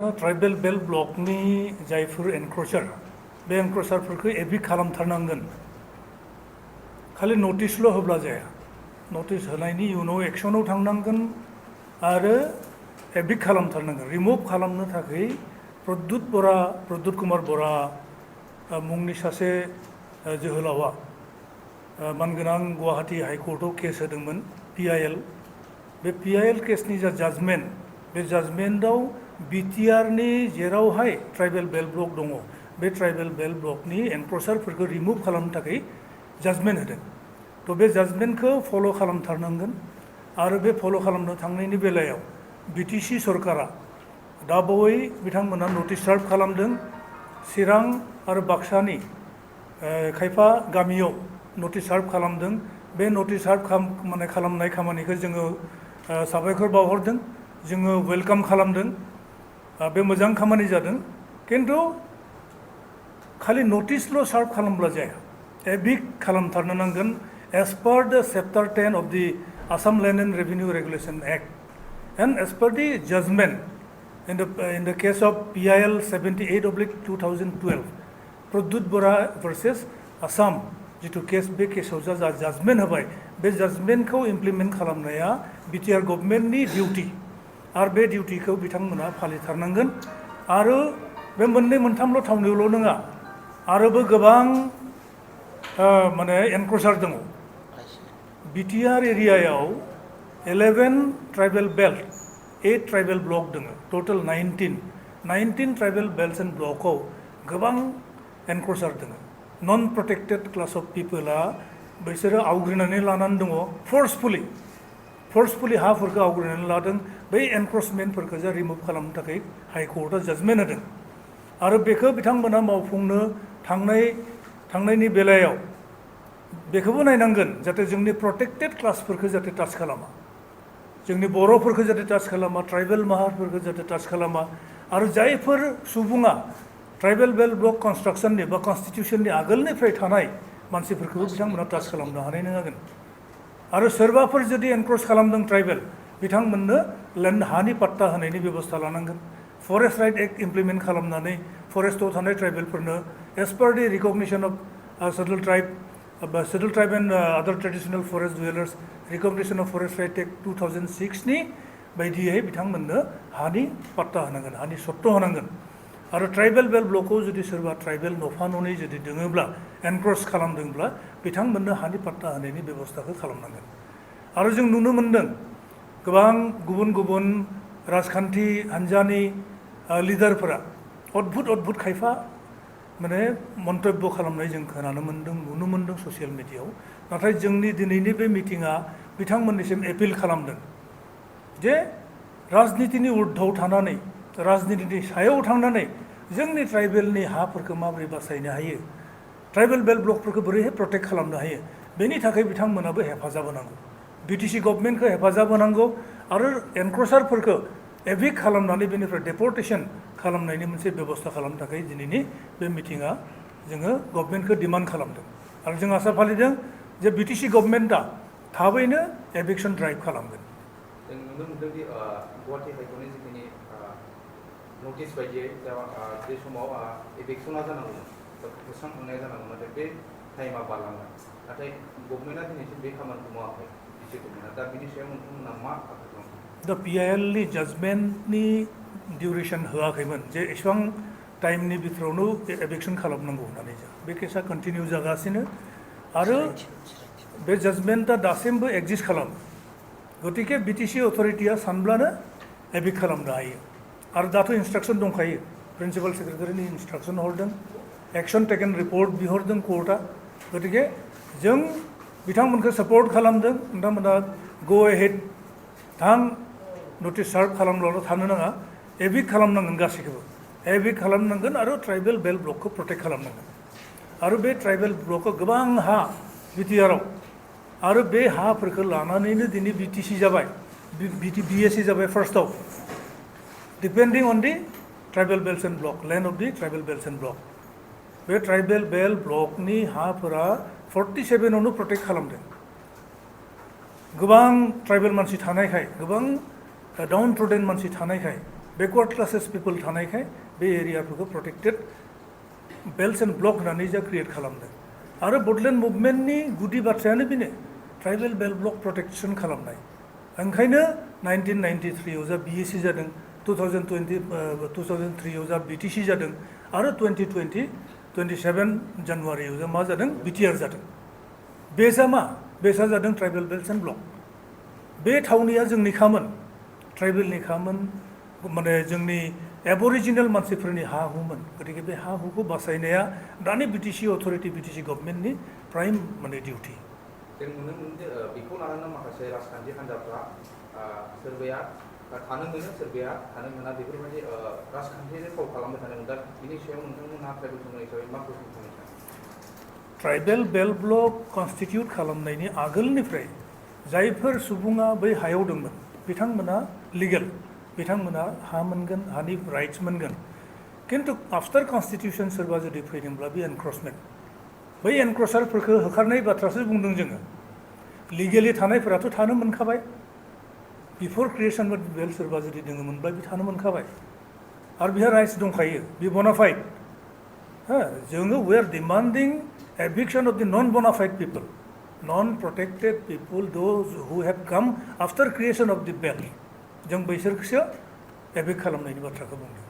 tribal belt ब्लकनि जायफोर एनक्रचार बे एनक्रचारफोरखौ एभिक्ट खालामथारनांगोन खालि नटिसल' होब्ला जाया नटिस होनायनि उनाव एक्सनाव थांनांगोन आरो एभिक्ट खालामथारनांगोन रिमुभ खालामनो थाखाय प्रद्युत कुमार बरा मुंनि सासे जोहोलावा मानगोनां गुवाहाटी हाइकर्टआव केस होदोंमोन PIL बे PIL केसनि जा जाजमेन्ट बे जाजमेन्टआव बिटिआरनि जेरावहाय ट्राइबेल बेल्ट ब्लक दङ बे ट्राइबेल बेल्ट ब्लकनि एनक्रचारफोरखौ रिमुभ खालामनो थाखाय जाजमेन्ट होदों थ' बे जाजमेन्टखौ फल' खालामथारनांगोन आरो बे फल' खालामनो थांनायनि बेलायाव BTC सरकारा दा बावै बिथांमोना नटिस सार्भ खालामदों चिरां आरो बाक्सानि खायफा गामियाव नटिस सार्भ खालामदों बे नटिस सार्भ खालामनाय खामानिखौ जोङो साबायखर बावहरदों जोङो वेलकाम खालामदों बे मोजां खामानि जादों किन्तु खालि नटिसल' सार्भ खालामब्ला जाया एभिक्ट खालामथारनो नांगोन एज पार द chapter 10 of the Assam Land and Revenue Regulation Act and as per the judgment in the case of PIL 78/2012 Pradyut Bora versus Assam जिथु केस बे केसाव जा जाजमेन्ट होबाय बे जाजमेन्टखौ इमप्लिमेन्ट खालामनाया बिटिआर गभर्नमेन्टनि डिउटि आरो बे डिउटिखौ बिथांमोना फालिथारनांगोन आरो बे मोननै मोनथामल' थावनियावल' नङा आरोबो गोबां माने एनक्रचार दङ बिटिआर एरियायाव 11 ट्राइबेल बेल्ट 8 ट्राइबेल ब्लक दङ टोटल 19 ट्राइबेल बेल्ट्स एन्ड ब्लकआव गोबां एनक्रचार दङ नन प्रोटेक्टेड क्लास अफ पिपला बिसोरो आवग्रिनानै लानानै दङ फर्सफुलि हाफोरखौ आवग्रिनानै लादों बै एनक्रचमेन्टफोरखौ जा रिमुभ खालामनो थाखाय हाइकर्टआ जाजमेन्ट होदों आरो बेखौ बिथांमोना मावफुंनो थांनायनि बेलायाव बेखौबो नायनांगोन जाहाथे जोंनि प्रोटेक्टेड क्लासफोरखौ जाहाथे टाच खालामा जोंनि बर'फोरखौ जाहाथे टाच खालामा ट्राइबेल माहारिफोरखौ जाहाथे टाच खालामा आरो जायफोर सुबुङा ट्राइबेल बेल्ट ब्लक कन्स्ट्राक्शननि बा कन्स्टिटिउसननि आगोलनिफ्राय थानाय मानसिफोरखौबो बिथांमोना टाच खालामनो हानाय नङागोन आरो सोरबाफोर जुदि एनक्रच खालामदों ट्राइबेल बिथांमोननो लेन्ड हानि पाट्टा होनायनि बेबस्था लानांगोन फरेस्ट राइट एक्ट इमप्लिमेन्ट खालामनानै फरेस्टआव थानाय ट्राइबेलफोरनो as per the recognition of settle tribe and other traditional forest dwellers recognition of forest right act 2006 नि बायदियै बिथांमोननो हानि पाट्टा होनांगोन हानि सत्त होनांगोन आरो ट्राइबेल बेल्ट ब्लकआव जुदि सोरबा ट्राइबेल नफा ननै जुदि दोङोब्ला एनक्रच खालामदोंब्ला बिथांमोननो हानि पाट्टा होनायनि बेबस्थाखौ खालामनांगोन आरो जों नुनो मोन्दों गोबां गुबुन राजखान्थि हान्जानि लिडारफोरा अद्भुत खायफा माने मन्तब्य खालामनाय जों खोनानो मोन्दों नुनो मोन्दों ससियेल मिडियायाव नाथाय जोंनि दिनैनि बे मिटिङा बिथांमोननिसिम एपिल खालामदों जे राजनितिनि उर्ध्वआव थानानै राजनितिनि सायाव थांनानै जोंनि ट्राइबेलनि हाफोरखौ माबोरै बासायनो हायो ट्राइबेल बेल्ट ब्लकफोरखौ बोरैहाय प्रटेक्ट खालामनो हायो बेनि थाखाय बिथांमोनाबो हेफाजाब होनांगौ BTC गभर्नमेन्टखौ हेफाजाब होनांगौ आरो एनक्रचारफोरखौ एभिक्ट खालामनानै बेनिफ्राय डेपर्टेसन खालामनायनि मोनसे बेबस्था खालामनो थाखाय दिनैनि बे मिटिङा जोङो गभर्नमेन्टखौ डिमान्ड खालामदों आरो जों आसा फालिदों जे BTC गभर्नमेन्टआ थाबैनो एभिक्सन ड्राइभ खालामगोन जों नुनो मोन्दों दि गुवाहाटी हाइकर्टनि जिखिनि नटिस बायदियै बे समाव एभिक्सना जानांगौमोन फोस्रांखांनाया जानांगौमोन नाथाय बे टाइमा बारलांबाय नाथाय गभर्नमेन्टआ दिनैसिम बे खामानिखौ मावाखै दा बिनि सायाव नोंथांमोना मा दा PIL नि जाजमेन्टनि डिउरेसन होआखैमोन जे एसेबां टाइमनि बिथोरावनो एभिक्सन खालामनांगौ होननानै बे केसा कन्टिनिउ जागासिनो आरो बे जाजमेन्टआ दासिमबो एक्जिस्ट खालामो गतिके BTC अथरिटिया सानब्लानो एभिक्ट खालामनो हायो आरो दाथ' इन्सट्राक्सन दंखायो प्रिन्सिपाल सेक्रेटारिनि इन्सट्राक्सन हरदों एक्सन टेकेन रिपर्ट बिहरदों कर्टआ गतिके जों बिथांमोनखौ सापर्ट खालामदों नोंथांमोना गो एहेड थां नटिस सार्भ खालामब्लाल' थानो नाङा एभिक्ट खालामनांगोन गासैखौबो एभिक्ट खालामनांगोन आरो ट्राइबेल बेल्ट ब्लकखौ प्रटेक्ट खालामनांगोन आरो बे ट्राइबेल ब्लकआव गोबां हा बिटिआरआव आरो बे हाफोरखौ लानानैनो दिनै BTC जाबाय BSC जाबाय फार्स्टआव depending on the tribal belts and block land of the tribal belts and block बे ट्राइबेल बेल्ट ब्लकनि हाफोरा 47आवनो प्रटेक्ट खालामदों गोबां ट्राइबेल मानसि थानायखाय गोबां डाउन ट्रोडेन मानसि थानायखाय बेकवार्ड क्लासेस पिपल थानायखाय बे एरियाफोरखौ प्रटेक्टेड बेल्ट्स एन्ड ब्लक होननानै जा क्रिएट खालामदों आरो बडलेण्ड मुभमेन्टनि गुदि बाथ्रायानो बेनो ट्राइबेल बेल्ट ब्लक प्रटेक्सन खालामनाय ओंखायनो 1993 जा BAC जादों 2003 जा BTC जादों आरो 2020 27 जानुवारियाव जा मा जादों BTR जादों बेसा मा बेसा जादों ट्राइबेल बेल्ट्स एन्ड ब्लक बे थावनिया जोंनिखामोन ट्राइबेलनिखामोन माने जोंनि एबरिजिनेल मानसिफोरनि हा हुमोन गतिके बे हा हुखौ बासायनाया दानि BTC अथरिटि BTC गभर्नमेन्टनि प्राइम माने डिउटि जों नुनो मोनो बेखौ लानानै माखासे राजखान्थि हान्जाफ्रा सोरबाया थानो मोनो सोरबाया थानो मोना बेफोरबायदि राजखान्थियारि फाव खालामबाय थादों दा बिनि सायाव नोंथांमोनहा ट्राइबेल संघ हिसाबै मा कुइसन खालामनो सानो ट्राइबेल बेल्ट ब्लक कनस्टिटिउट खालामनायनि आगोलनिफ्राय जायफोर सुबुङा बै हायाव दंमोन बिथांमोना लिगेल बिथांमोना हा मोनगोन हानि राइट्स मोनगोन किन्तु आफ्टार कनस्टिटिउसन सोरबा जुदि फैदोंब्ला बे एनक्रचमेन्ट बै एनक्रचारफोरखौ होखारनाय बाथ्रासो बुंदों जोङो लिगेलि थानायफोराथ' थानो मोनखाबाय बिफोर क्रिएसन बेल्ट सोरबा जुदि दङमोनब्ला बे थानो मोनखाबाय आरो बिहा राइट्स दंखायो बे बनाफाइड हो जोङो वी आर डिमान्डिं एभिक्शन अफ द नन बनाफाइड पिपल non-protected people, those who have come after creation of the belt, जों बैसोरखौसो एभिक्ट खालामनायनि बाथ्राखौ बुंदों